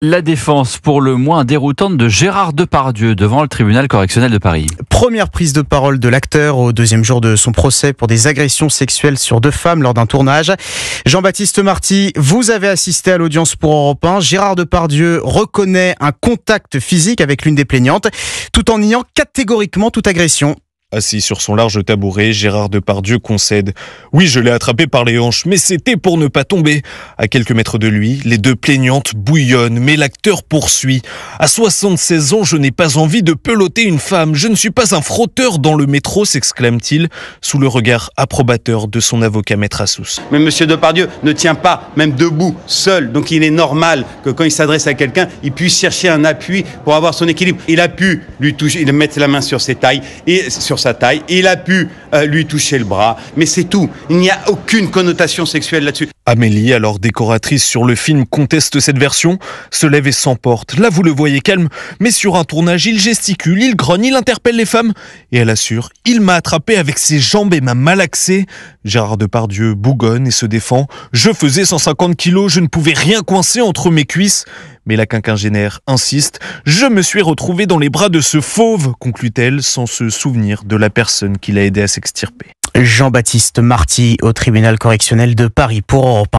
La défense pour le moins déroutante de Gérard Depardieu devant le tribunal correctionnel de Paris. Première prise de parole de l'acteur au deuxième jour de son procès pour des agressions sexuelles sur 2 femmes lors d'un tournage. Jean-Baptiste Marty, vous avez assisté à l'audience pour Europe 1. Gérard Depardieu reconnaît un contact physique avec l'une des plaignantes, tout en niant catégoriquement toute agression. Assis sur son large tabouret, Gérard Depardieu concède. Oui, je l'ai attrapé par les hanches, mais c'était pour ne pas tomber. À quelques mètres de lui, les 2 plaignantes bouillonnent, mais l'acteur poursuit. À 76 ans, je n'ai pas envie de peloter une femme. Je ne suis pas un frotteur dans le métro, s'exclame-t-il, sous le regard approbateur de son avocat Maître Assous. Mais monsieur Depardieu ne tient pas, même debout, seul. Donc il est normal que quand il s'adresse à quelqu'un, il puisse chercher un appui pour avoir son équilibre. Il a pu lui toucher, il mettre la main sur ses tailles et sur sa taille, il a pu lui toucher le bras, mais c'est tout. Il n'y a aucune connotation sexuelle là-dessus. Amélie, alors décoratrice sur le film, conteste cette version, se lève et s'emporte. Là, vous le voyez calme, mais sur un tournage, il gesticule, il grogne, il interpelle les femmes. Et elle assure, il m'a attrapé avec ses jambes et m'a malaxé. Gérard Depardieu bougonne et se défend. Je faisais 150 kilos, je ne pouvais rien coincer entre mes cuisses. Mais la quinquagénaire insiste. Je me suis retrouvée dans les bras de ce fauve, conclut-elle, sans se souvenir de la personne qui l'a aidé à s'extirper. Jean-Baptiste Marty au tribunal correctionnel de Paris pour Europe 1.